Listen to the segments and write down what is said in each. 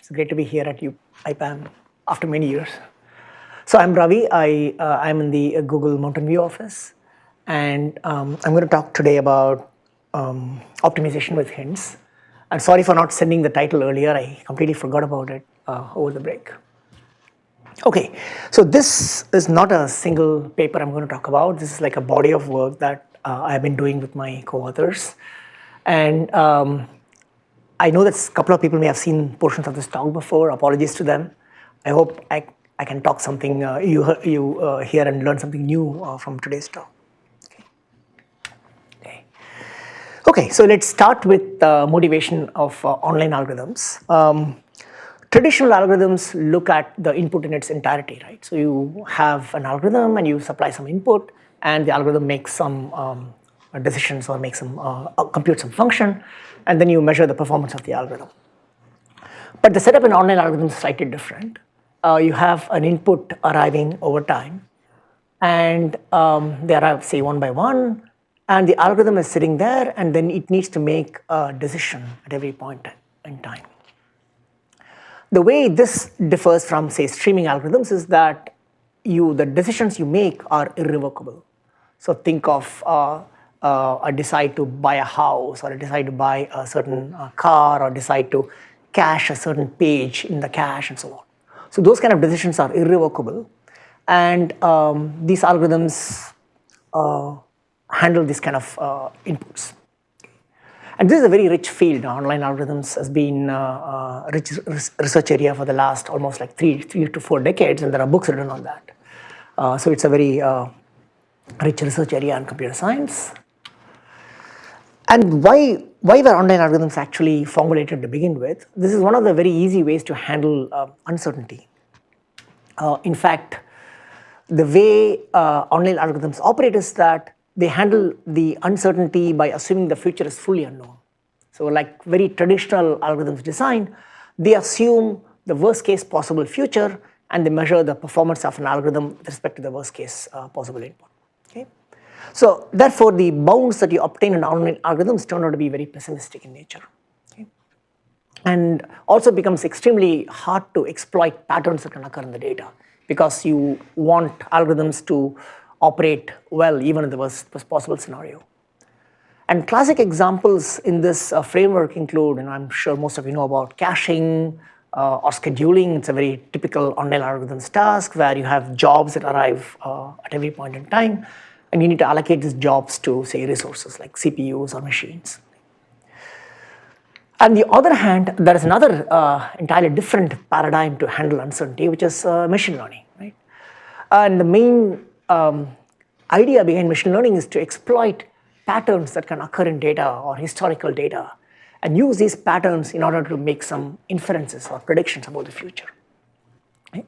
It's great to be here at IPAM after many years. So I'm Ravi. I'm in the Google Mountain View office, and I'm going to talk today about optimization with hints. I'm sorry for not sending the title earlier. I completely forgot about it over the break. Okay, so this is not a single paper I'm going to talk about. This is like a body of work that I've been doing with my co-authors. And I know that a couple of people may have seen portions of this talk before. Apologies to them. I hope I can talk something, you hear and learn something new from today's talk. Okay, so let's start with motivation of online algorithms. Traditional algorithms look at the input in its entirety, right? So you have an algorithm and you supply some input, and the algorithm makes some decisions or makes some compute some function, and then you measure the performance of the algorithm. But the setup in online algorithms is slightly different. You have an input arriving over time, and they arrive, say, one by one, and the algorithm is sitting there, and then it needs to make a decision at every point in time. The way this differs from, say, streaming algorithms is that the decisions you make are irrevocable. So think of a decide to buy a house, or a decide to buy a certain car, or decide to cache a certain page in the cache, and so on. So those kind of decisions are irrevocable, and these algorithms handle this kind of inputs. And this is a very rich field. Online algorithms has been a rich research area for the last almost like three to 4 decades, and there are books written on that. So it's a very rich research area in computer science. And why were online algorithms actually formulated to begin with? This is one of the very easy ways to handle uncertainty. In fact, the way online algorithms operate is that they handle the uncertainty by assuming the future is fully unknown. So like very traditional algorithms design, they assume the worst case possible future, and they measure the performance of an algorithm with respect to the worst case possible input. Okay? So therefore, the bounds that you obtain in online algorithms turn out to be very pessimistic in nature. Okay? And also becomes extremely hard to exploit patterns that can occur in the data, because you want algorithms to operate well even in the worst possible scenario. And classic examples in this framework include, and I'm sure most of you know about caching or scheduling. It's a very typical online algorithms task where you have jobs that arrive at every point in time, and you need to allocate these jobs to, say, resources like CPUs or machines. On the other hand, there is another entirely different paradigm to handle uncertainty, which is machine learning, right? And the main idea behind machine learning is to exploit patterns that can occur in data or historical data, and use these patterns in order to make some inferences or predictions about the future. Okay?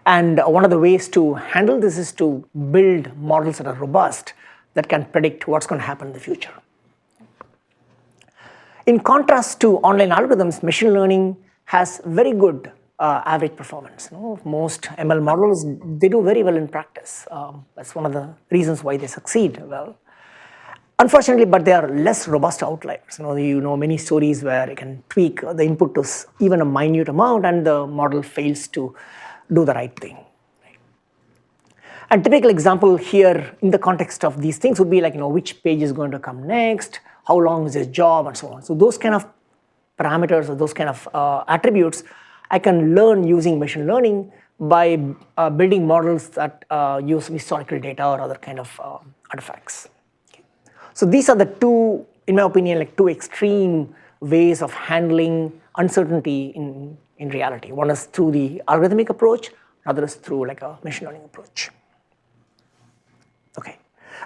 And one of the ways to handle this is to build models that are robust, that can predict what's going to happen in the future. In contrast to online algorithms, machine learning has very good average performance. Most ML models, they do very well in practice. That's one of the reasons why they succeed well. Unfortunately, but they are less robust outliers. You know many stories where you can tweak the input to even a minute amount, and the model fails to do the right thing. And typical example here in the context of these things would be like, which page is going to come next, how long is this job, and so on. So those kind of parameters or those kind of attributes I can learn using machine learning by building models that use historical data or other kind of artifacts. Okay. So these are the two, in my opinion, like two extreme ways of handling uncertainty in reality. One is through the algorithmic approach, another is through like a machine learning approach. Okay,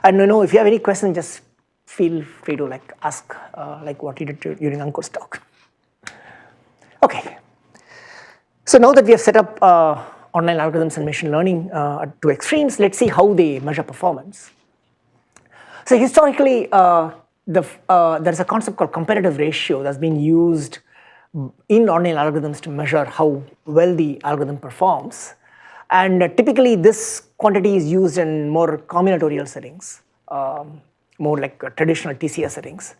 and if you have any questions, just feel free to like ask like what you did during EnCORE's talk. Okay. So now that we have set up online algorithms and machine learning at two extremes, let's see how they measure performance. So historically, there's a concept called comparative ratio that's been used in online algorithms to measure how well the algorithm performs. And typically, this quantity is used in more combinatorial settings, more like traditional TCS settings.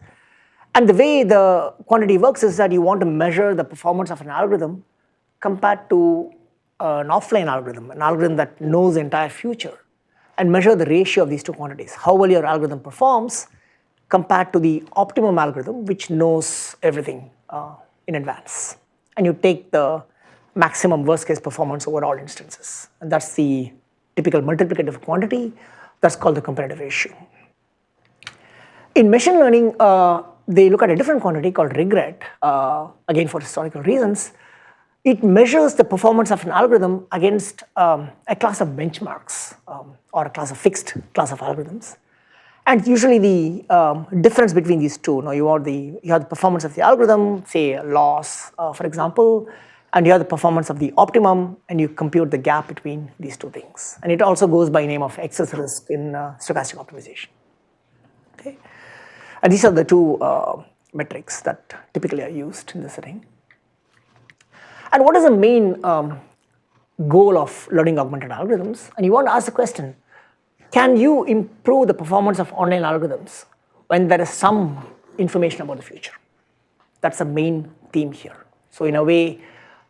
And the way the quantity works is that you want to measure the performance of an algorithm compared to an offline algorithm, an algorithm that knows the entire future, and measure the ratio of these two quantities, how well your algorithm performs compared to the optimum algorithm, which knows everything in advance. And you take the maximum worst case performance over all instances. And that's the typical multiplicative quantity. That's called the comparative ratio. In machine learning, they look at a different quantity called regret, again for historical reasons. It measures the performance of an algorithm against a class of benchmarks or a class of fixed class of algorithms. And usually the difference between these two, you have the performance of the algorithm, say loss, for example, and you have the performance of the optimum, and you compute the gap between these two things. And it also goes by name of excess risk in stochastic optimization. Okay. And these are the two metrics that typically are used in this setting. And what is the main goal of learning augmented algorithms? And you want to ask the question, can you improve the performance of online algorithms when there is some information about the future? That's the main theme here. So in a way,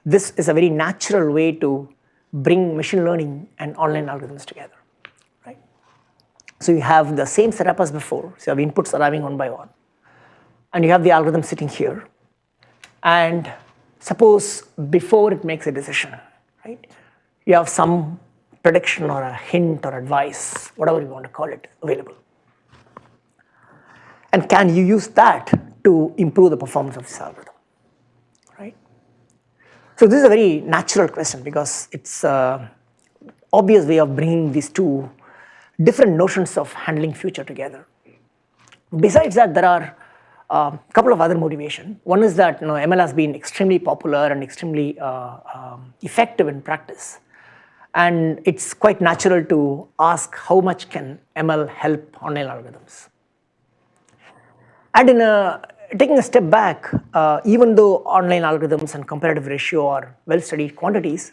this is a very natural way to bring machine learning and online algorithms together. Right? So you have the same setup as before. So you have inputs arriving one by one. And you have the algorithm sitting here. And suppose before it makes a decision, right, you have some prediction or a hint or advice, whatever you want to call it, available. And can you use that to improve the performance of this algorithm, right? So this is a very natural question because it's an obvious way of bringing these two different notions of handling future together. Besides that, there are a couple of other motivations. One is that ML has been extremely popular and extremely effective in practice. And it's quite natural to ask how much can ML help online algorithms. And taking a step back, even though online algorithms and comparative ratio are well-studied quantities,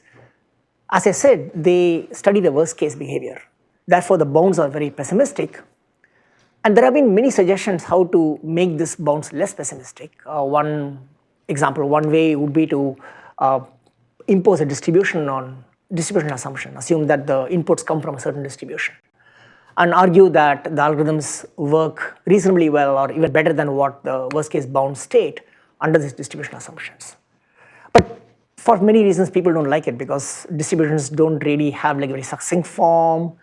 as I said, they study the worst case behavior. Therefore, the bounds are very pessimistic. And there have been many suggestions how to make this bounds less pessimistic. One example, one way would be to impose a distribution assumption, assume that the inputs come from a certain distribution, and argue that the algorithms work reasonably well or even better than what the worst case bound state under these distribution assumptions. But for many reasons, people don't like it because distributions don't really have like a very succinct form,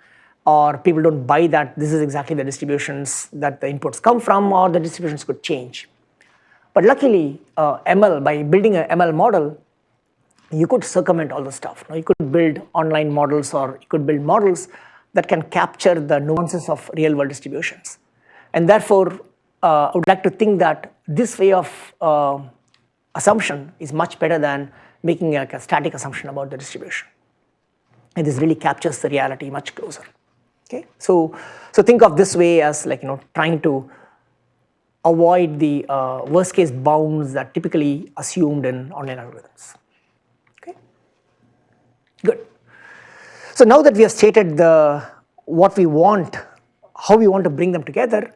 or people don't buy that this is exactly the distributions that the inputs come from, or the distributions could change. But luckily, ML, by building an ML model, you could circumvent all the stuff. You could build online models, or you could build models that can capture the nuances of real world distributions. And therefore, I would like to think that this way of assumption is much better than making a static assumption about the distribution. And this really captures the reality much closer. Okay? So think of this way as like trying to avoid the worst case bounds that typically assumed in online algorithms. Okay? Good. So now that we have stated what we want, how we want to bring them together,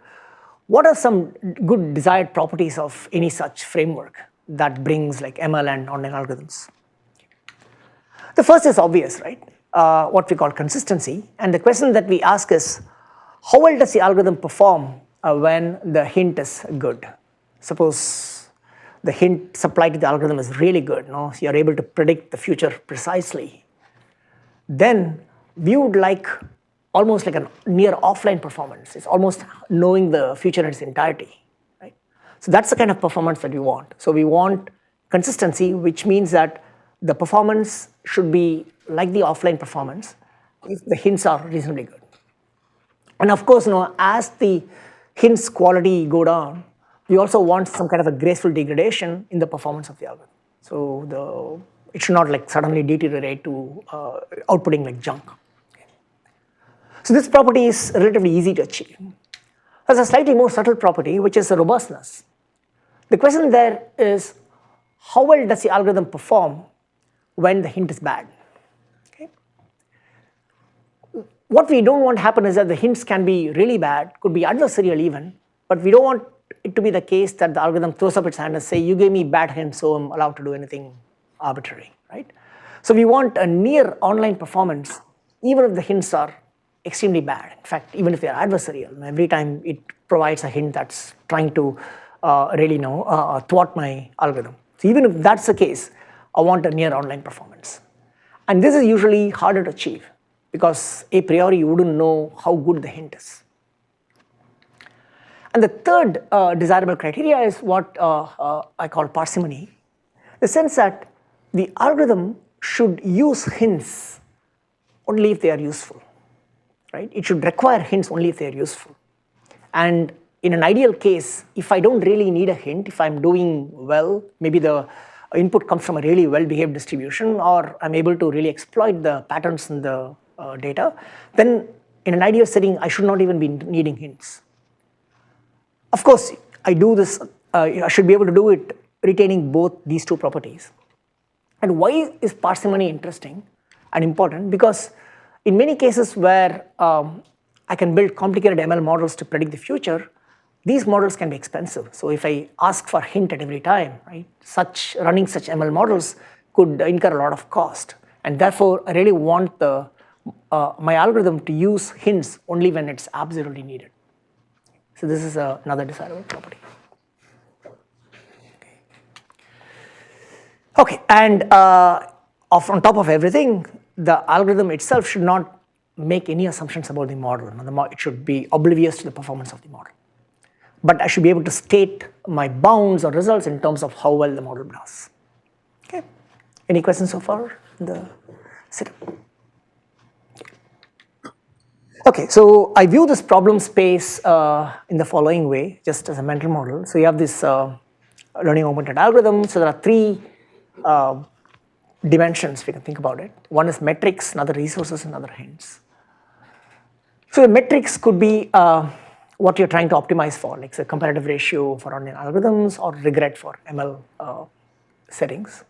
what are some good desired properties of any such framework that brings like ML and online algorithms? The first is obvious, right? What we call consistency. And the question that we ask is, how well does the algorithm perform when the hint is good? Suppose the hint supplied to the algorithm is really good, so you're able to predict the future precisely. Then we would like almost like a near offline performance. It's almost knowing the future in its entirety, right? So that's the kind of performance that we want. So we want consistency, which means that the performance should be like the offline performance if the hints are reasonably good. And of course, as the hints quality go down, we also want some kind of a graceful degradation in the performance of the algorithm. So it should not like suddenly deteriorate to outputting like junk. Okay. So this property is relatively easy to achieve. There's a slightly more subtle property, which is the robustness. The question there is, how well does the algorithm perform when the hint is bad? Okay. What we don't want to happen is that the hints can be really bad, could be adversarial even, but we don't want it to be the case that the algorithm throws up its hand and say, you gave me bad hints, so I'm allowed to do anything arbitrary, right? So we want a near online performance even if the hints are extremely bad. In fact, even if they are adversarial, every time it provides a hint that's trying to really thwart my algorithm. So even if that's the case, I want a near online performance. And this is usually harder to achieve because a priori you wouldn't know how good the hint is. And the third desirable criteria is what I call parsimony, the sense that the algorithm should use hints only if they are useful, right? It should require hints only if they are useful. And in an ideal case, if I don't really need a hint, if I'm doing well, maybe the input comes from a really well-behaved distribution, or I'm able to really exploit the patterns in the data, then in an ideal setting, I should not even be needing hints. Of course, I do this, I should be able to do it retaining both these two properties. And why is parsimony interesting and important? Because in many cases where I can build complicated ML models to predict the future, these models can be expensive. So if I ask for hint at every time, right, running such ML models could incur a lot of cost. And therefore, I really want my algorithm to use hints only when it's absolutely needed. So this is another desirable property. Okay, and on top of everything, the algorithm itself should not make any assumptions about the model. It should be oblivious to the performance of the model. But I should be able to state my bounds or results in terms of how well the model does. Okay, any questions so far in the setup? Okay, so I view this problem space in the following way, just as a mental model. So you have this learning-augmented algorithm. So there are three dimensions, we can think about it. One is metrics, another resources, and another hints. So the metrics could be what you're trying to optimize for, like the comparative ratio for online algorithms or regret for ML settings.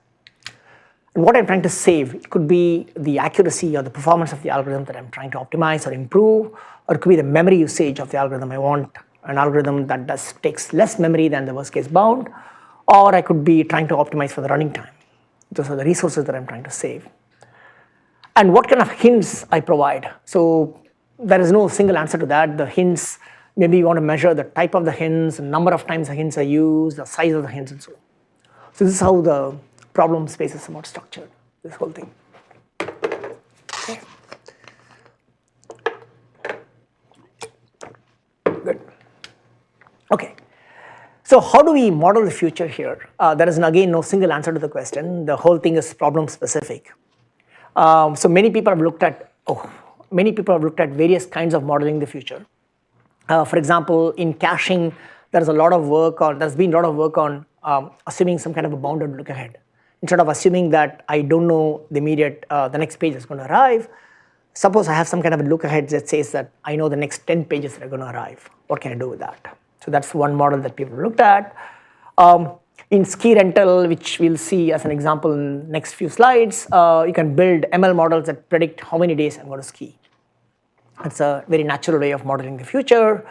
And what I'm trying to save, it could be the accuracy or the performance of the algorithm that I'm trying to optimize or improve, or it could be the memory usage of the algorithm. I want an algorithm that takes less memory than the worst case bound, or I could be trying to optimize for the running time. Those are the resources that I'm trying to save. And what kind of hints I provide. So there is no single answer to that. The hints, maybe you want to measure the type of the hints, the number of times the hints are used, the size of the hints, and so on. So this is how the problem space is somewhat structured, this whole thing. Okay. Good. Okay. So how do we model the future here? There is again no single answer to the question. The whole thing is problem specific. So many people have looked at various kinds of modeling the future. For example, in caching, there's been a lot of work on assuming some kind of a bounded look ahead. Instead of assuming that I don't know the next page is going to arrive, suppose I have some kind of a look ahead that says that I know the next 10 pages that are going to arrive. What can I do with that? So that's one model that people looked at. In ski rental, which we'll see as an example in the next few slides, you can build ML models that predict how many days I'm going to ski. That's a very natural way of modeling the future.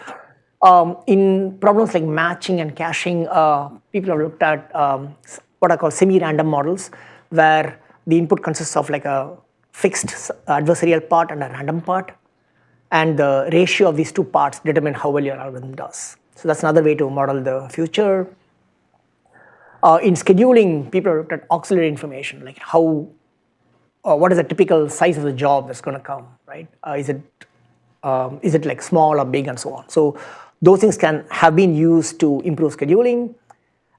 In problems like matching and caching, people have looked at what are called semi-random models, where the input consists of like a fixed adversarial part and a random part, and the ratio of these two parts determine how well your algorithm does. So that's another way to model the future. In scheduling, people have looked at auxiliary information, like what is the typical size of the job that's going to come, right? Is it like small or big and so on. So those things have been used to improve scheduling.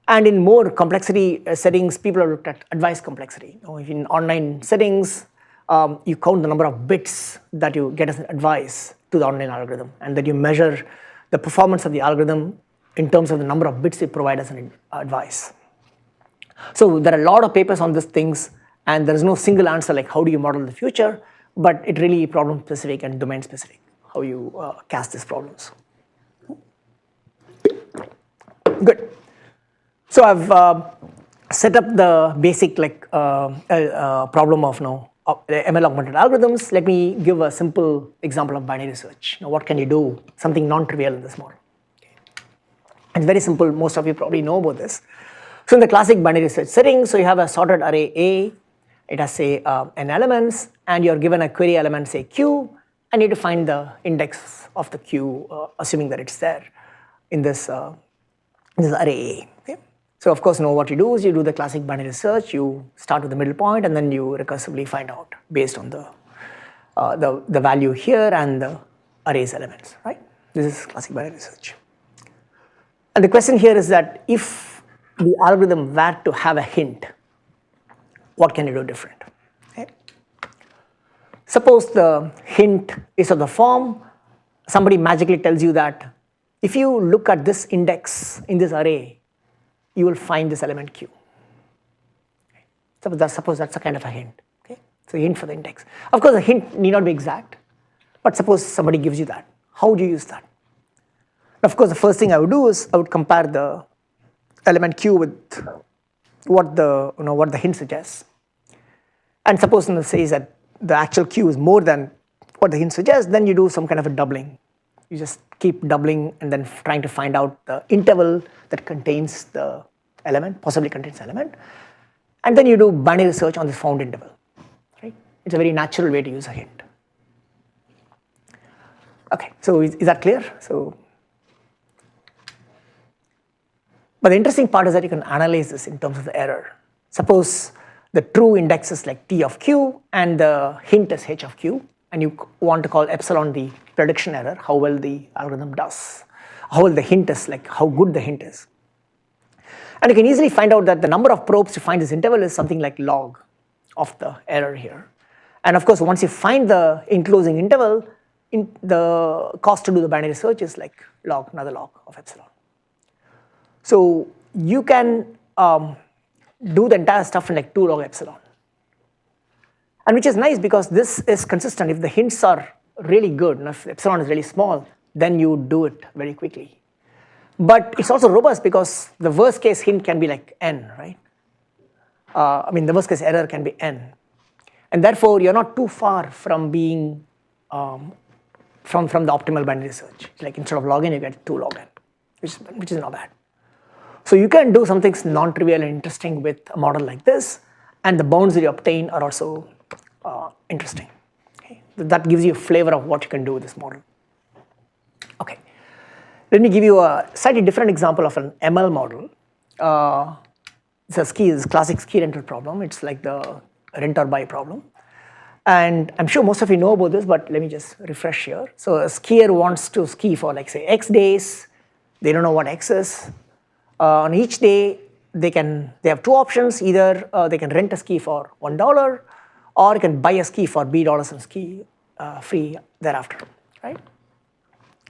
And in more complexity settings, people have looked at advice complexity. In online settings, you count the number of bits that you get as an advice to the online algorithm, and that you measure the performance of the algorithm in terms of the number of bits you provide as an advice. So there are a lot of papers on these things, and there is no single answer like how do you model the future, but it really problem specific and domain specific, how you cast these problems. Good. So I've set up the basic problem of ML augmented algorithms. Let me give a simple example of binary search. Now, what can you do? Something non-trivial in this model. Okay. It's very simple. Most of you probably know about this. So in the classic binary search setting, so you have a sorted array A, It has say n elements, and you're given a query element say q, and you need to find the index of the q, assuming that it's there in this array A. Okay? So of course, what you do is you do the classic binary search. You start with the middle point, and then you recursively find out based on the value here and the array's elements. Right? This is classic binary search. And the question here is that if the algorithm were to have a hint, what can you do different? Okay. Suppose the hint is of the form, somebody magically tells you that if you look at this index in this array, you will find this element q. Suppose that's a kind of a hint. Okay. So a hint for the index. Of course, a hint need not be exact, but suppose somebody gives you that. How would you use that? Of course, the first thing I would do is I would compare the element q with what the hint suggests. And suppose it says that the actual q is more than what the hint suggests, then you do some kind of a doubling. You just keep doubling and then trying to find out the interval that contains the element, possibly contains the element. And then you do binary search on this found interval. Right? It's a very natural way to use a hint. Okay, so is that clear? But the interesting part is that you can analyze this in terms of the error. Suppose the true index is like t of q and the hint is h of q, and you want to call epsilon the prediction error, how well the algorithm does, how well the hint is, like how good the hint is. And you can easily find out that the number of probes to find this interval is something like log of the error here. And of course, once you find the enclosing interval, the cost to do the binary search is like another log of epsilon. So you can do the entire stuff in like 2 log epsilon. And which is nice because this is consistent. If the hints are really good, and if epsilon is really small, then you do it very quickly. But it's also robust because the worst case hint can be like n, right? The worst case error can be n. And therefore, you're not too far from being, from the optimal binary search. Like instead of log n, you get 2 log n, which is not bad. So you can do something non-trivial and interesting with a model like this, and the bounds that you obtain are also interesting. Okay. That gives you a flavor of what you can do with this model. Okay, let me give you a slightly different example of an ML model. It's a classic ski rental problem. It's like the rent or buy problem. And I'm sure most of you know about this, but let me just refresh here. So a skier wants to ski for like say X days. They don't know what X is. On each day, they have 2 options. Either they can rent a ski for $1, or you can buy a ski for $B and ski free thereafter, right?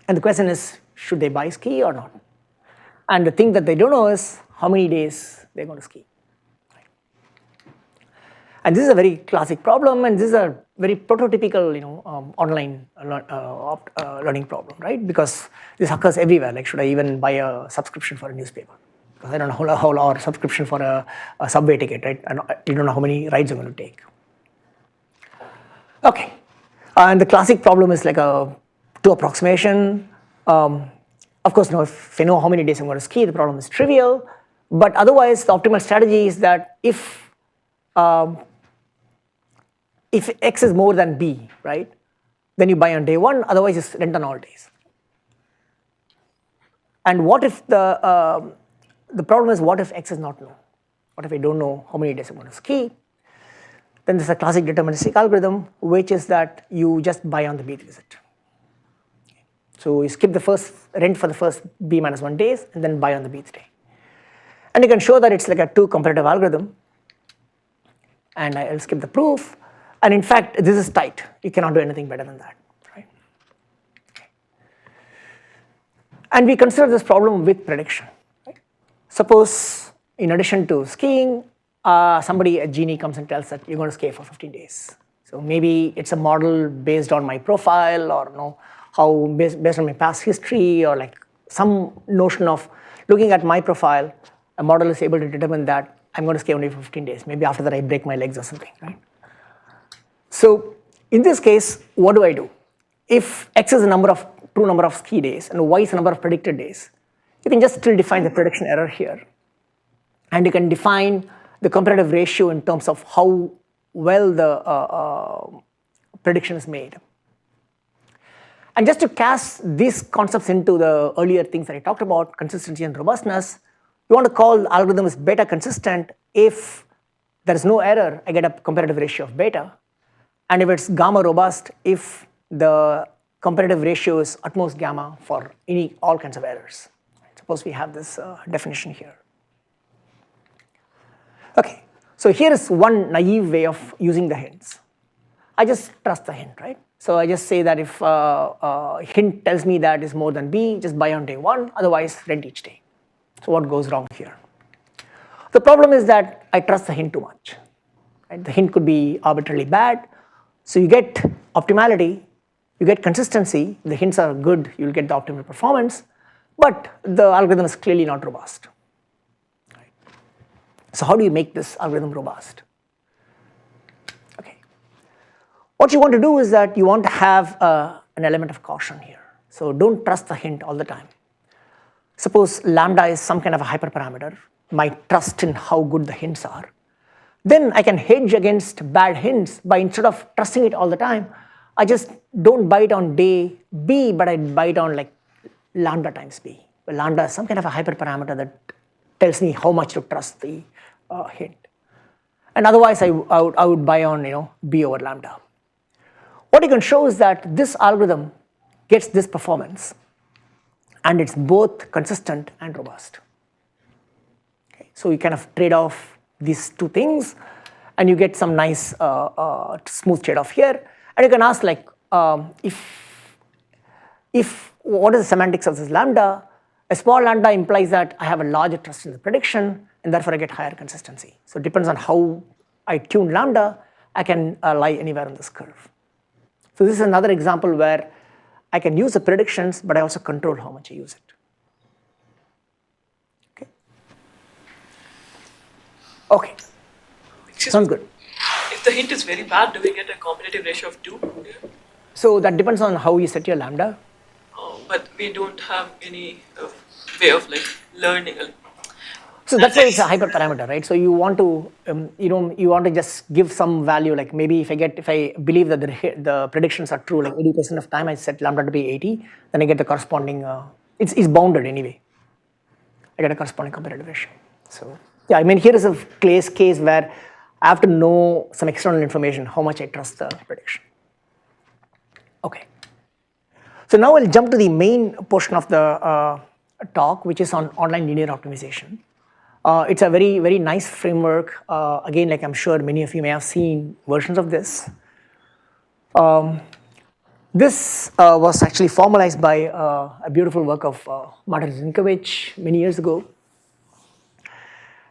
And the question is, should they buy ski or not? And the thing that they don't know is how many days they're going to ski. Right? And this is a very classic problem, and this is a very prototypical, online learning problem, right? Because this occurs everywhere. Like, should I even buy a subscription for a newspaper? Because I don't know how long, or subscription for a subway ticket, right? And you don't know how many rides I'm going to take. Okay, and the classic problem is like a 2 approximation. Of course, if I know how many days I'm going to ski, the problem is trivial. But otherwise, the optimal strategy is that if X is more than B, right, then you buy on day 1, otherwise just rent on all days. And what if the problem is, what if X is not known? What if I don't know how many days I'm going to ski? Then there's a classic deterministic algorithm, which is that you just buy on the bth visit. So you skip the first rent for the first B minus 1 days, and then buy on the bth day. And you can show that it's like a 2 comparative algorithm. And I'll skip the proof. And in fact, this is tight. You cannot do anything better than that, right? Okay. And we consider this problem with prediction. Right? Suppose, in addition to skiing, a genie comes and tells that you're going to ski for 15 days. So maybe it's a model based on my profile, or based on my past history, or like some notion of looking at my profile, a model is able to determine that I'm going to ski only for 15 days. Maybe after that I break my legs or something, right? So in this case, what do I do? If X is the true number of ski days and Y is the number of predicted days, you can just still define the prediction error here. And you can define the comparative ratio in terms of how well the prediction is made. And just to cast these concepts into the earlier things that I talked about, consistency and robustness, you want to call the algorithm is beta consistent if there is no error, I get a comparative ratio of beta. And if it's gamma robust, if the comparative ratio is at most gamma for all kinds of errors. Suppose we have this definition here. Okay, so here is one naive way of using the hints. I just trust the hint, right? So I just say that if a hint tells me that is more than B, just buy on day 1, otherwise rent each day. So what goes wrong here? The problem is that I trust the hint too much. Right? The hint could be arbitrarily bad. So you get optimality, you get consistency, the hints are good, you'll get the optimal performance, but the algorithm is clearly not robust. Right? So how do you make this algorithm robust? Okay. What you want to do is that you want to have an element of caution here. So don't trust the hint all the time. Suppose lambda is some kind of a hyperparameter, my trust in how good the hints are. Then I can hedge against bad hints by instead of trusting it all the time, I just don't buy it on day B, but I buy it on like lambda times B. Well, lambda is some kind of a hyperparameter that tells me how much to trust the hint. And otherwise, I would buy on B over lambda. What you can show is that this algorithm gets this performance, and it's both consistent and robust. Okay, so you kind of trade off these two things, and you get some nice smooth trade-off here. And you can ask like, if what is the semantics of this lambda? A small lambda implies that I have a larger trust in the prediction, and therefore I get higher consistency. So it depends on how I tune lambda, I can lie anywhere on this curve. So this is another example where I can use the predictions, but I also control how much I use it. Okay, sounds good. If the hint is very bad, do we get a comparative ratio of 2? Yeah. So that depends on how you set your lambda. But we don't have any way of like learning. So that's why it's a hyperparameter, right? So you want to, you want to just give some value, like maybe if I believe that the predictions are true, like 80% of time I set lambda to be 80, then I get the corresponding, it's bounded anyway. I get a corresponding comparative ratio. So yeah, I mean, here is a case where I have to know some external information, how much I trust the prediction. Okay. So now I'll jump to the main portion of the talk, which is on online linear optimization. It's a very, very nice framework. Again, like I'm sure many of you may have seen versions of this. This was actually formalized by a beautiful work of Martin Zinkovich many years ago.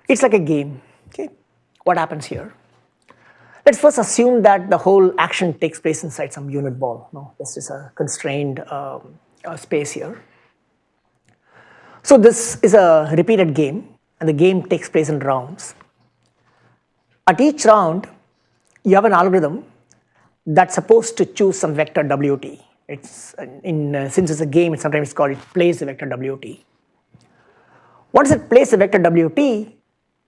It's like a game. Okay, what happens here? Let's first assume that the whole action takes place inside some unit ball. No, this is a constrained space here. So this is a repeated game, and the game takes place in rounds. At each round, you have an algorithm that's supposed to choose some vector WT. It's since it's a game, it's sometimes called it plays the vector WT. Once it plays the vector WT,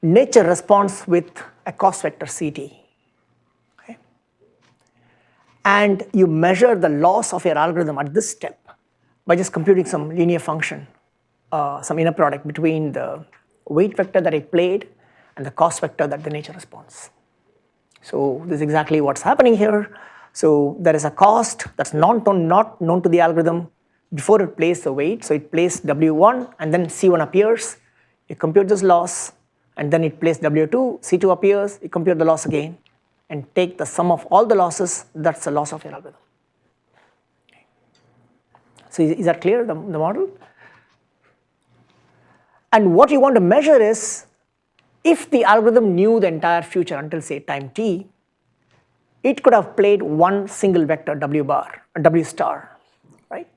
nature responds with a cost vector CT. Okay? And you measure the loss of your algorithm at this step by just computing some linear function, some inner product between the weight vector that I played and the cost vector that the nature responds. So this is exactly what's happening here. So there is a cost that's not known to the algorithm before it plays the weight. So it plays W1 and then C1 appears. You compute this loss, and then it plays W2, C2 appears, you compute the loss again, and take the sum of all the losses, that's the loss of your algorithm. Okay. So is that clear, the model? And what you want to measure is, if the algorithm knew the entire future until say time t, it could have played one single vector W star, right?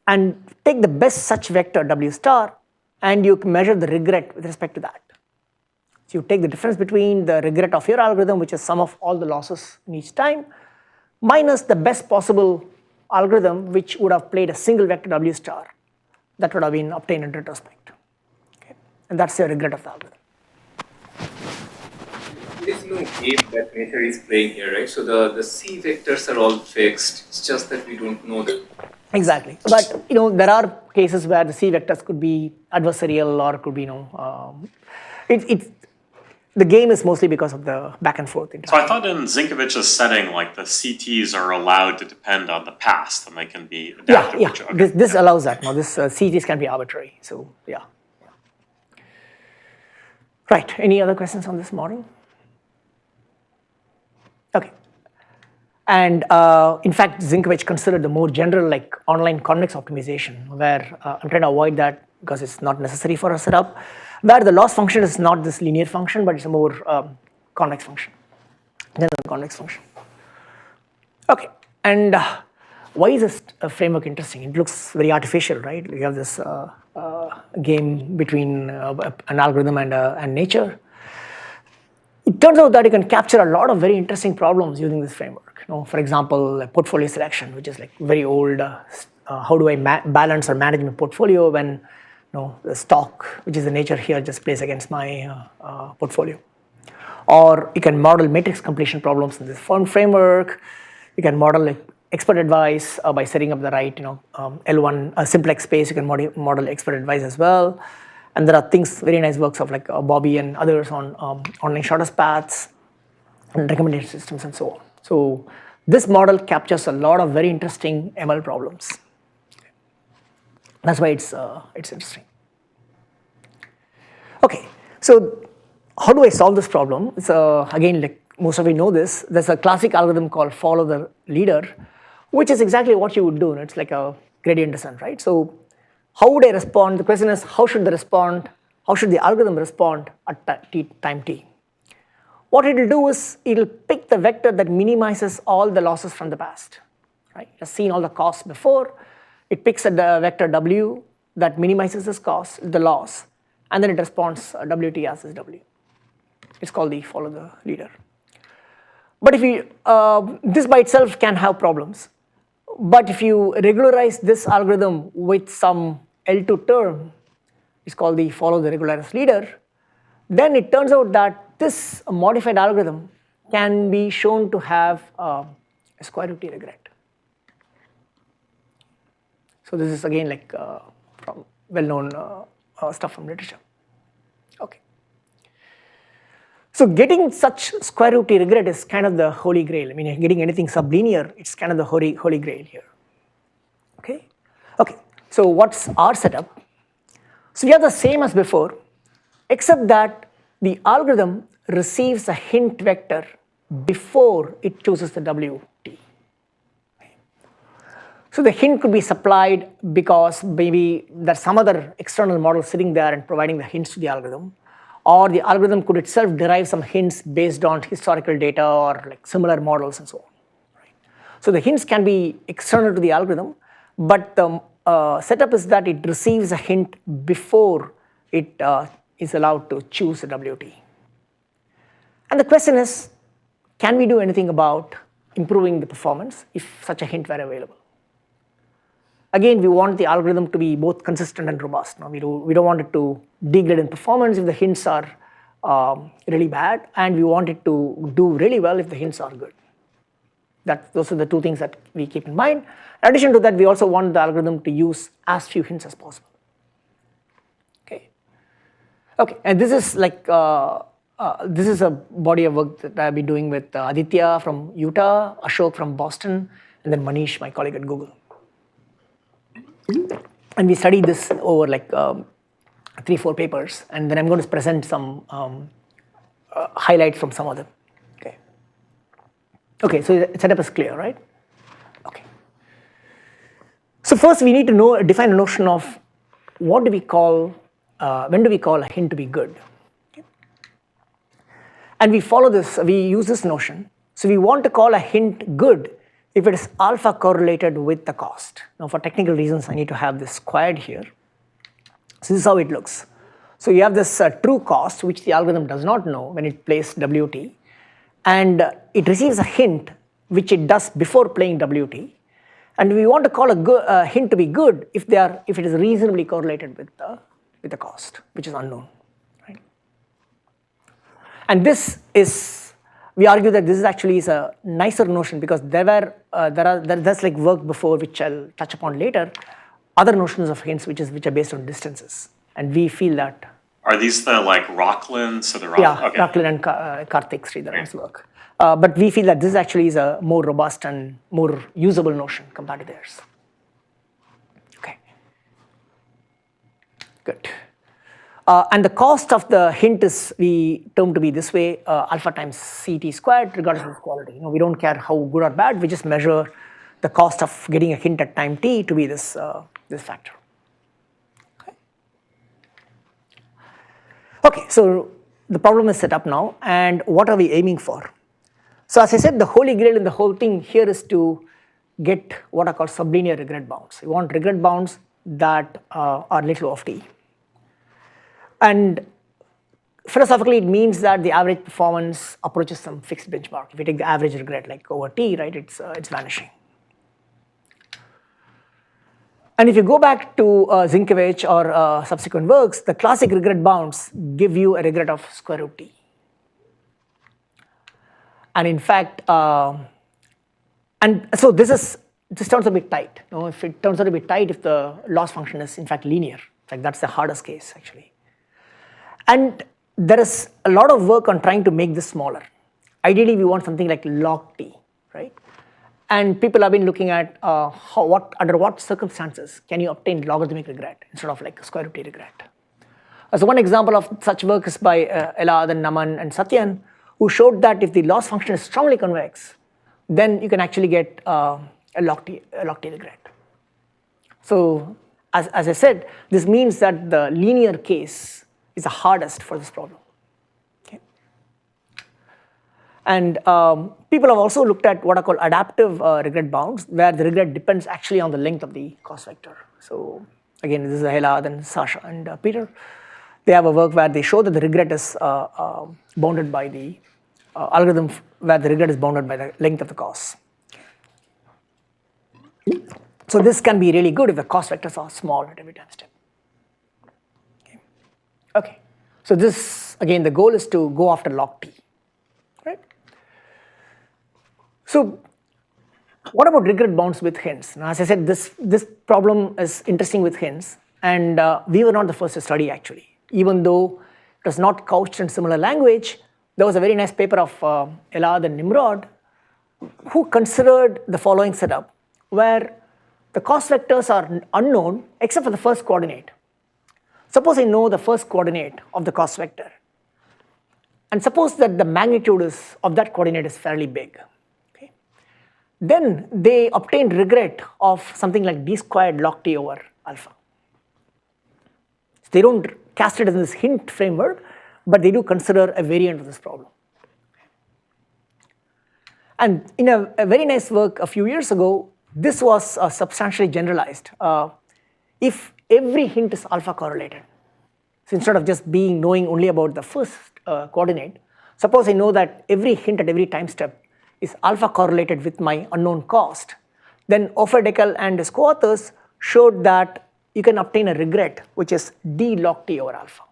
And take the best such vector W star, and you measure the regret with respect to that. So you take the difference between the regret of your algorithm, which is sum of all the losses in each time, minus the best possible algorithm, which would have played a single vector W star that would have been obtained in retrospect. Okay. And that's the regret of the algorithm. This no game that nature is playing here, right? So the C vectors are all fixed. It's just that we don't know them. Exactly. But there are cases where the C vectors could be adversarial or could be the game is mostly because of the back and forth interaction. So I thought in Zinkovich's setting, like the CTs are allowed to depend on the past, and they can be adaptive. Yeah. Okay. This allows that. Now this CTs can be arbitrary. So yeah. Right. Any other questions on this model? Okay. And in fact, Zinkovich considered the more general like online convex optimization, where I'm trying to avoid that because it's not necessary for a setup, where the loss function is not this linear function, but it's a more convex function, general convex function. Okay, and why is this framework interesting? It looks very artificial, right? You have this game between an algorithm and nature. It turns out that you can capture a lot of very interesting problems using this framework. For example, portfolio selection, which is like very old. How do I balance or manage my portfolio when the stock, which is the nature here, just plays against my portfolio? Or you can model matrix completion problems in this framework. You can model like expert advice by setting up the right L1 simplex space. You can model expert advice as well. And there are things, very nice works of like Bobby and others on online shortest paths and recommendation systems and so on. So this model captures a lot of very interesting ML problems. That's why it's interesting. Okay, so how do I solve this problem? It's again, like most of you know this, there's a classic algorithm called follow the leader, which is exactly what you would do. It's like a gradient descent, right? So how would I respond? The question is, how should the algorithm respond at time t? What it will do is, it will pick the vector that minimizes all the losses from the past, right? It has seen all the costs before. It picks a vector w that minimizes this cost, the loss, and then it responds wt as is w. It's called the follow the leader. But if you, this by itself can have problems. But if you regularize this algorithm with some L2 term, it's called the follow the regularis leader, then it turns out that this modified algorithm can be shown to have a square root t regret. So this is again like from well-known stuff from literature. Okay. So getting such square root t regret is kind of the holy grail. I mean, getting anything sublinear, it's kind of the holy grail here. Okay. Okay. So what's our setup? So we have the same as before, except that the algorithm receives a hint vector before it chooses the wt. So the hint could be supplied because maybe there's some other external model sitting there and providing the hints to the algorithm, or the algorithm could itself derive some hints based on historical data or like similar models and so on. Right? So the hints can be external to the algorithm, but the setup is that it receives a hint before it is allowed to choose the wt. And the question is, can we do anything about improving the performance if such a hint were available? Again, we want the algorithm to be both consistent and robust. We don't want it to degrade in performance if the hints are really bad, and we want it to do really well if the hints are good. Those are the two things that we keep in mind. In addition to that, we also want the algorithm to use as few hints as possible. Okay. Okay, and this is like this is a body of work that I've been doing with Aditya from Utah, Ashok from Boston, and then Manish, my colleague at Google. And we studied this over like 3-4 papers, and then I'm going to present some highlights from some of them. Okay. Okay, so the setup is clear, right? Okay. So first we need to define a notion of what do we call, when do we call a hint to be good? Okay. And we follow this, we use this notion. So we want to call a hint good if it is alpha correlated with the cost. Now for technical reasons, I need to have this squared here. So this is how it looks. So you have this true cost, which the algorithm does not know when it plays wt, and it receives a hint, which it does before playing wt, and we want to call a hint to be good if it is reasonably correlated with the cost, which is unknown, right? And this is we argue that this is actually is a nicer notion because there's like work before which I'll touch upon later, other notions of hints which are based on distances, and we feel that. Are these the like Rocklin? So the Yeah, okay. Rocklin and Karthik Sridharan's work. But we feel that this actually is a more robust and more usable notion compared to theirs. Okay, good. And the cost of the hint is we term to be this way, alpha times CT squared regardless of its quality. We don't care how good or bad, we just measure the cost of getting a hint at time t to be this factor. Okay, so the problem is set up now, and what are we aiming for? So as I said, the holy grail in the whole thing here is to get what are called sublinear regret bounds. We want regret bounds that are little of t. And philosophically, it means that the average performance approaches some fixed benchmark. If you take the average regret like over t, right, it's vanishing. And if you go back to Zinkevich or subsequent works, the classic regret bounds give you a regret of square root t. And in fact, and so this turns a bit tight. If it turns out to be tight, if the loss function is in fact linear, in fact that's the hardest case actually. And there is a lot of work on trying to make this smaller. Ideally, we want something like log t, right? And people have been looking at under what circumstances can you obtain logarithmic regret instead of like square root t regret. So one example of such work is by Elad and Naman and Satyan, who showed that if the loss function is strongly convex, then you can actually get a log t regret. So as I said, this means that the linear case is the hardest for this problem. Okay. And people have also looked at what are called adaptive regret bounds, where the regret depends actually on the length of the cost vector. So again, this is Elad and Sasha and Peter. They have a work where they show that the regret is bounded by the algorithm where the regret is bounded by the length of the cost. So this can be really good if the cost vectors are small at every time step. Okay, so this again the goal is to go after log t, right? So what about regret bounds with hints? Now, as I said, this problem is interesting with hints, and we were not the first to study actually. Even though it was not couched in similar language, there was a very nice paper of Elad and Nimrod who considered the following setup, where the cost vectors are unknown except for the first coordinate. Suppose I know the first coordinate of the cost vector, and suppose that the magnitude of that coordinate is fairly big. Okay. Then they obtained regret of something like d squared log t over alpha. So they don't cast it in this hint framework, but they do consider a variant of this problem. And in a very nice work a few years ago, this was substantially generalized. If every hint is alpha correlated, so instead of just knowing only about the first coordinate, suppose I know that every hint at every time step is alpha correlated with my unknown cost, then Offerdeckel and his co-authors showed that you can obtain a regret which is d log t over alpha.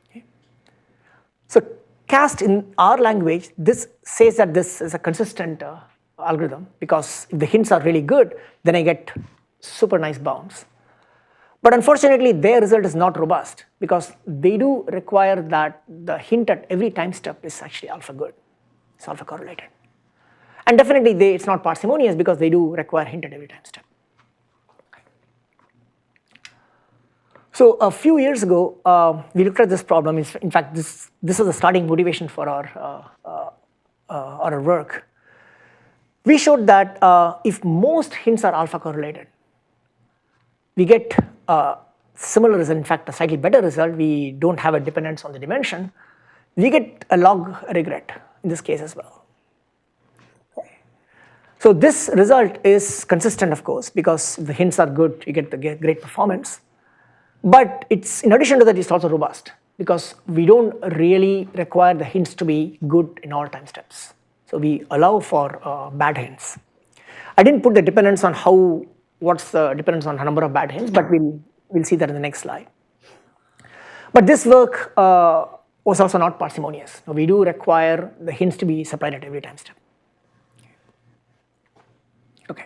Okay. So cast in our language, this says that this is a consistent algorithm, because if the hints are really good, then I get super nice bounds. But unfortunately, their result is not robust, because they do require that the hint at every time step is actually alpha good, it's alpha correlated. And definitely it's not parsimonious, because they do require hint at every time step. So a few years ago, we looked at this problem. In fact, this was the starting motivation for our work. We showed that if most hints are alpha correlated, we get a similar result, in fact a slightly better result. We don't have a dependence on the dimension. We get a log regret in this case as well. So this result is consistent, of course, because if the hints are good, you get the great performance. But in addition to that, it's also robust, because we don't really require the hints to be good in all time steps. So we allow for bad hints. I didn't put the dependence on what's the dependence on the number of bad hints, but we'll see that in the next slide. But this work was also not parsimonious. Now, we do require the hints to be supplied at every time step. Okay.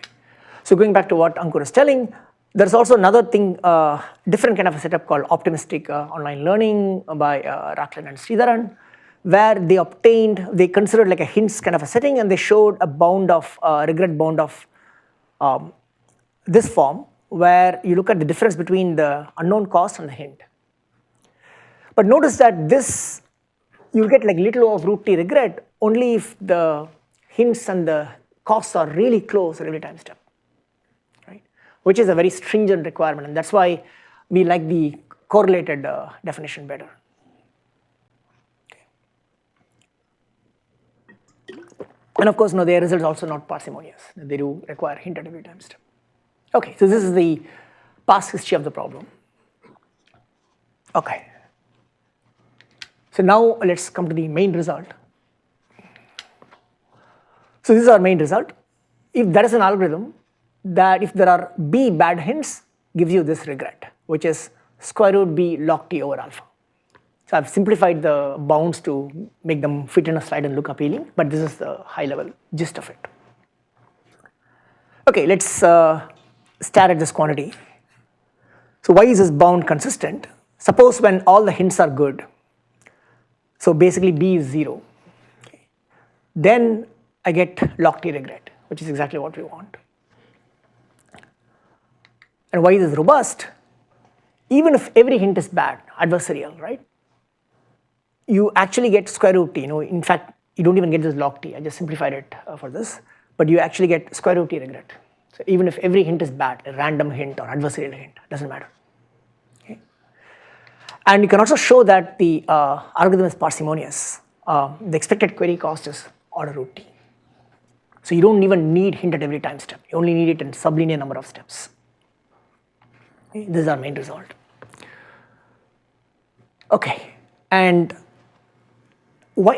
So going back to what Ankur is telling, there's also another thing, different kind of a setup called optimistic online learning by Rachlin and Sridharan, where they considered like a hints kind of a setting, and they showed a bound of, regret bound of this form, where you look at the difference between the unknown cost and the hint. But notice that this, you get like little of root t regret only if the hints and the costs are really close at every time step, right? Which is a very stringent requirement, and that's why we like the correlated definition better. Okay. And of course, no, their results also not parsimonious. They do require hint at every time step. Okay, so this is the past history of the problem. Okay. So now let's come to the main result. So this is our main result. If there is an algorithm that if there are b bad hints gives you this regret, which is square root b log t over alpha. So I've simplified the bounds to make them fit in a slide and look appealing, but this is the high level gist of it. Okay, let's stare at this quantity. So why is this bound consistent? Suppose when all the hints are good, so basically b is 0, okay, then I get log t regret, which is exactly what we want. And why is this robust? Even if every hint is bad, adversarial, right? You actually get square root t. In fact, you don't even get this log t. I just simplified it for this, but you actually get square root t regret. So even if every hint is bad, a random hint or adversarial hint, doesn't matter. Okay? And you can also show that the algorithm is parsimonious. The expected query cost is order root t. So you don't even need hint at every time step. You only need it in sublinear number of steps. Okay? This is our main result. Okay, and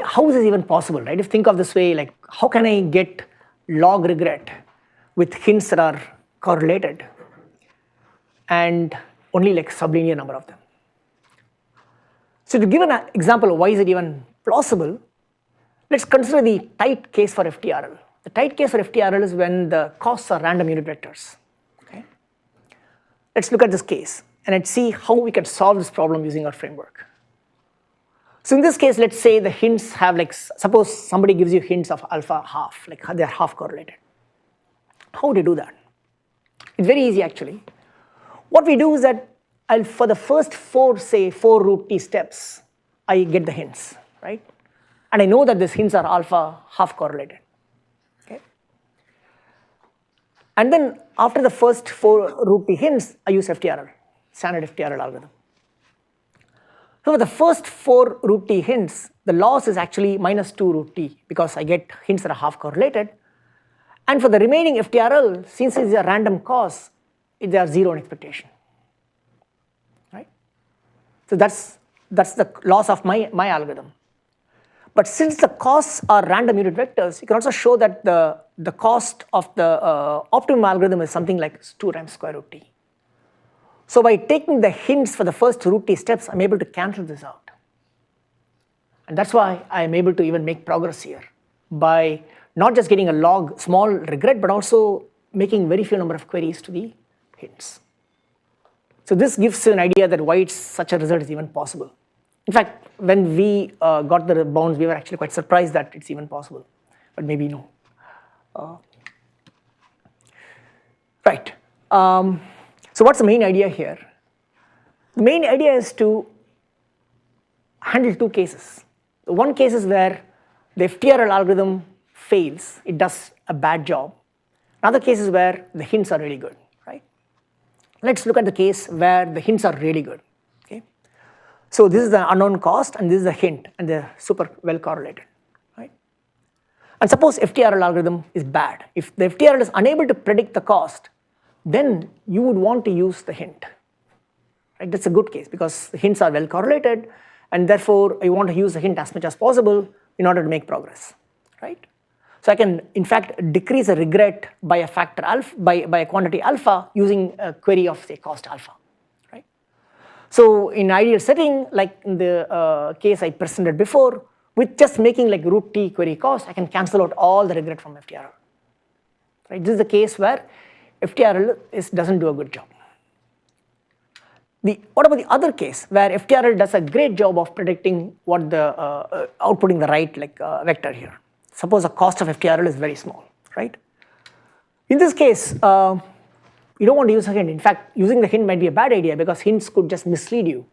how is this even possible, right? If you think of this way, like how can I get log regret with hints that are correlated and only like sublinear number of them? So to give an example of why is it even plausible, let's consider the tight case for FTRL. The tight case for FTRL is when the costs are random unit vectors. Okay? Let's look at this case and let's see how we can solve this problem using our framework. So in this case, let's say the hints have like, suppose somebody gives you hints of alpha half, like they're half correlated. How do you do that? It's very easy actually. What we do is that for the first 4 root t steps, I get the hints, right? And I know that these hints are alpha half correlated. Okay? And then after the first 4 root t hints, I use FTRL, standard FTRL algorithm. So for the first 4 root t hints, the loss is actually minus 2 root t because I get hints that are half correlated. And for the remaining FTRL, since these are random costs, they are 0 in expectation. Right? So that's the loss of my algorithm. But since the costs are random unit vectors, you can also show that the cost of the optimum algorithm is something like 2 times square root t. So by taking the hints for the first root t steps, I'm able to cancel this out. And that's why I'm able to even make progress here by not just getting a log small regret, but also making very few number of queries to the hints. So this gives you an idea that why such a result is even possible. In fact, when we got the bounds, we were actually quite surprised that it's even possible, but maybe no. Right. So what's the main idea here? The main idea is to handle 2 cases. One case is where the FTRL algorithm fails, it does a bad job. Another case is where the hints are really good, right? Let's look at the case where the hints are really good, okay? So this is the unknown cost and this is the hint and they're super well correlated, right? And suppose FTRL algorithm is bad. If the FTRL is unable to predict the cost, then you would want to use the hint, right? That's a good case because the hints are well correlated and therefore you want to use the hint as much as possible in order to make progress, right? So I can in fact decrease a regret by a factor alpha, by a quantity alpha using a query of say cost alpha, right? So in ideal setting, like in the case I presented before, with just making like root t query cost, I can cancel out all the regret from FTRL. Right? This is the case where FTRL doesn't do a good job. What about the other case where FTRL does a great job of predicting what the outputting the right vector here? Suppose the cost of FTRL is very small, right? In this case, you don't want to use a hint. In fact, using the hint might be a bad idea because hints could just mislead you.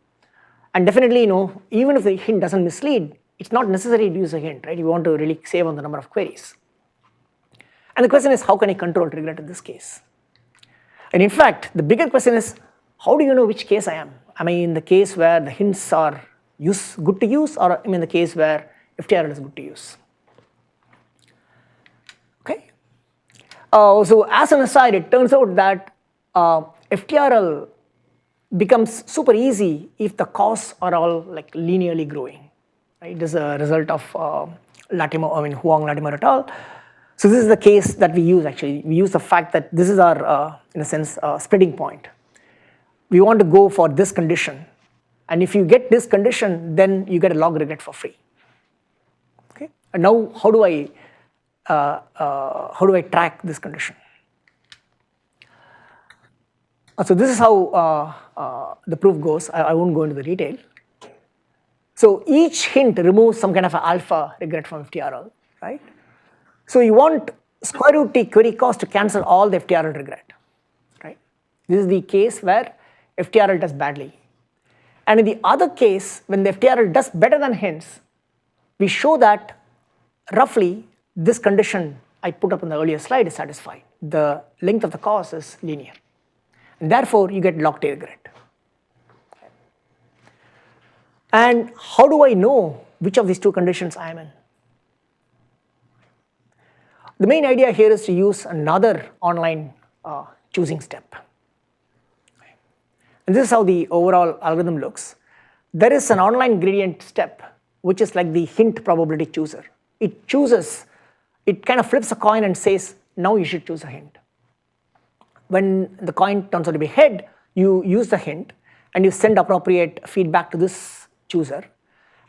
And definitely, even if the hint doesn't mislead, it's not necessary to use a hint, right? You want to really save on the number of queries. And the question is, how can I control regret in this case? And in fact, the bigger question is, how do you know which case I am? Am I in the case where the hints are good to use, or am I in the case where FTRL is good to use? Okay. So as an aside, it turns out that FTRL becomes super easy if the costs are all like linearly growing. Right? This is a result of Huang, Latimer et al. So this is the case that we use actually. We use the fact that this is our, in a sense, splitting point. We want to go for this condition, and if you get this condition, then you get a log regret for free. Okay. And now, how do I track this condition? So this is how the proof goes. I won't go into the detail. So each hint removes some kind of an alpha regret from FTRL, right? So you want square root t query cost to cancel all the FTRL regret, right? This is the case where FTRL does badly. And in the other case, when the FTRL does better than hints, we show that roughly this condition I put up in the earlier slide is satisfied. The length of the cost is linear. And therefore, you get log t regret. And how do I know which of these two conditions I am in? The main idea here is to use another online choosing step. And this is how the overall algorithm looks. There is an online gradient step, which is like the hint probability chooser. It kind of flips a coin and says, now you should choose a hint. When the coin turns out to be head, you use the hint and you send appropriate feedback to this chooser.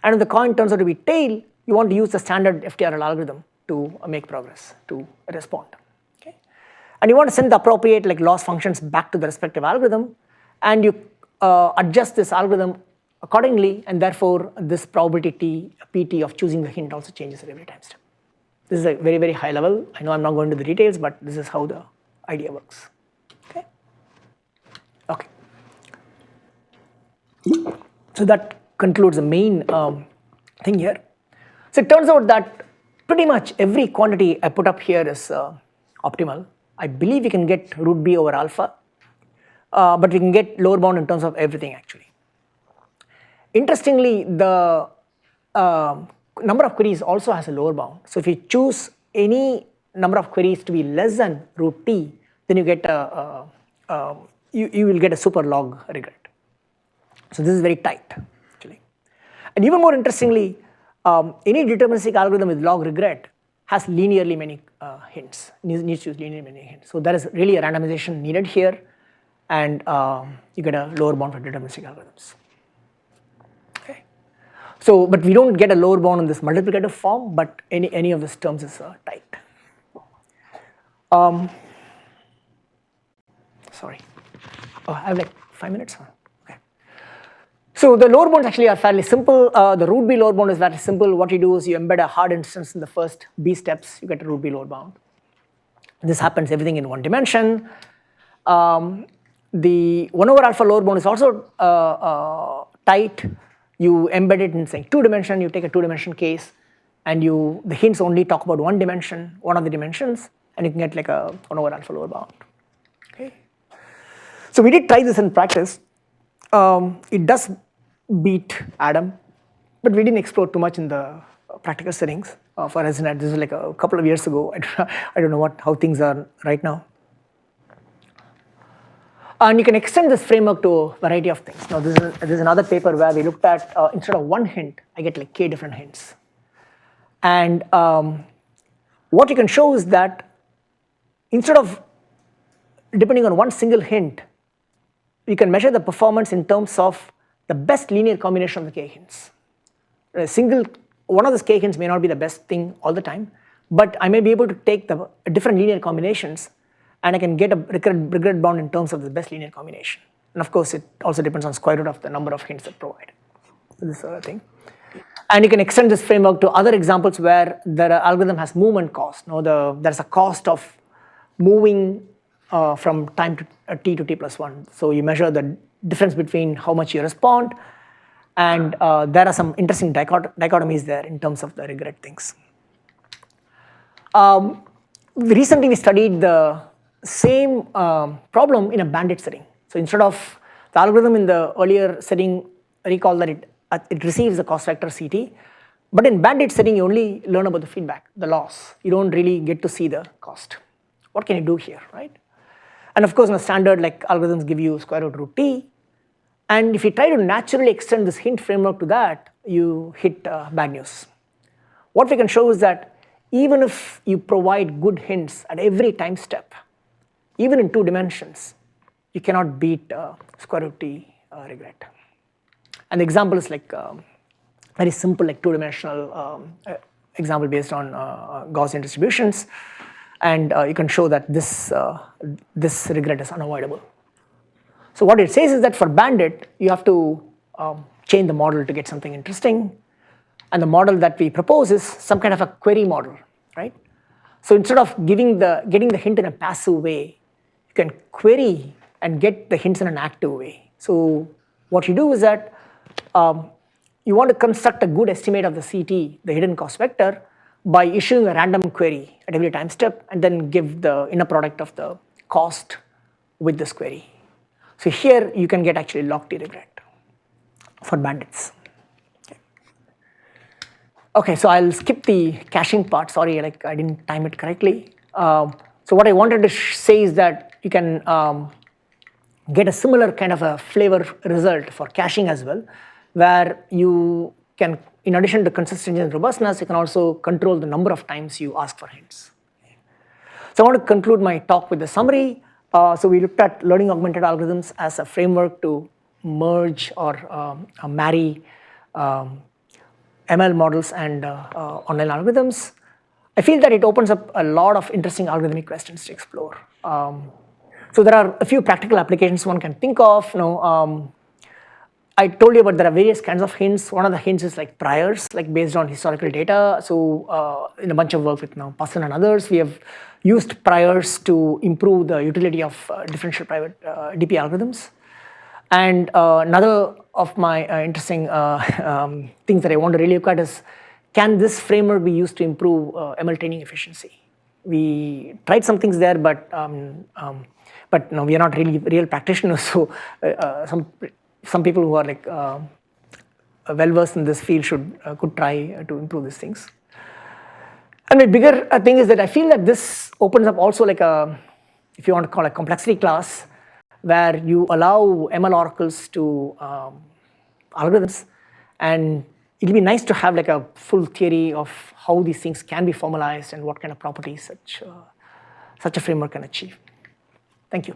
And if the coin turns out to be tail, you want to use the standard FTRL algorithm to make progress, to respond. Okay? And you want to send the appropriate loss functions back to the respective algorithm, and you adjust this algorithm accordingly, and therefore this probability pt of choosing the hint also changes at every time step. This is a very, very high level. I know I'm not going into the details, but this is how the idea works. Okay. Okay. So that concludes the main thing here. So it turns out that pretty much every quantity I put up here is optimal. I believe we can get root b over alpha, but we can get lower bound in terms of everything actually. Interestingly, the number of queries also has a lower bound. So if you choose any number of queries to be less than root t, then you get you will get a super log regret. So this is very tight actually. And even more interestingly, any deterministic algorithm with log regret has linearly many hints, needs to use linearly many hints. So there is really a randomization needed here, and you get a lower bound for deterministic algorithms. Okay. So, but we don't get a lower bound in this multiplicative form, but any of these terms is tight. Sorry. Oh, I have 5 minutes. Okay. So the lower bounds actually are fairly simple. The root b lower bound is very simple. What you do is you embed a hard instance in the first b steps, you get a root b lower bound. This happens everything in one dimension. The 1 over alpha lower bound is also tight. You embed it in say 2 dimension, you take a 2 dimension case, and the hints only talk about one dimension, one of the dimensions, and you can get like a 1 over alpha lower bound. Okay. So we did try this in practice. It does beat Adam, but we didn't explore too much in the practical settings for ResNet. This is like a couple of years ago. I don't know how things are right now. And you can extend this framework to a variety of things. Now this is another paper where we looked at instead of one hint, I get like k different hints. And what you can show is that instead of depending on one single hint, you can measure the performance in terms of the best linear combination of the k hints. One of those k hints may not be the best thing all the time, but I may be able to take the different linear combinations and I can get a regret bound in terms of the best linear combination. And of course, it also depends on square root of the number of hints that provide this sort of thing. And you can extend this framework to other examples where the algorithm has movement cost. There's a cost of moving from time to t to t+1. So you measure the difference between how much you respond, and there are some interesting dichotomies there in terms of the regret things. Recently we studied the same problem in a bandit setting. So instead of the algorithm in the earlier setting, recall that it receives the cost vector CT, but in bandit setting you only learn about the feedback, the loss. You don't really get to see the cost. What can you do here, right? And of course in a standard like algorithms give you square root t, and if you try to naturally extend this hint framework to that, you hit bad news. What we can show is that even if you provide good hints at every time step, even in 2 dimensions, you cannot beat square root t regret. And the example is like very simple, like 2-dimensional example based on Gaussian distributions, and you can show that this regret is unavoidable. So what it says is that for bandit, you have to change the model to get something interesting, and the model that we propose is some kind of a query model, right? So instead of getting the hint in a passive way, you can query and get the hints in an active way. So what you do is that you want to construct a good estimate of the CT, the hidden cost vector, by issuing a random query at every time step and then give the inner product of the cost with this query. So here you can get actually log t regret for bandits. Okay, so I'll skip the caching part. Sorry, like I didn't time it correctly. So what I wanted to say is that you can get a similar kind of a flavor result for caching as well, where you can, in addition to consistency and robustness, you can also control the number of times you ask for hints. So I want to conclude my talk with a summary. So we looked at learning augmented algorithms as a framework to merge or marry ML models and online algorithms. I feel that it opens up a lot of interesting algorithmic questions to explore. So there are a few practical applications one can think of. I told you about there are various kinds of hints. One of the hints is like priors, like based on historical data. So in a bunch of work with Passan and others, we have used priors to improve the utility of differential private DP algorithms. And another of my interesting things that I want to really look at is, can this framework be used to improve ML training efficiency? We tried some things there, but no, we are not really real practitioners. So some people who are like well versed in this field could try to improve these things. And my bigger thing is that I feel that this opens up also like a, if you want to call it a complexity class, where you allow ML oracles to algorithms, and it'll be nice to have like a full theory of how these things can be formalized and what kind of properties such a framework can achieve. Thank you.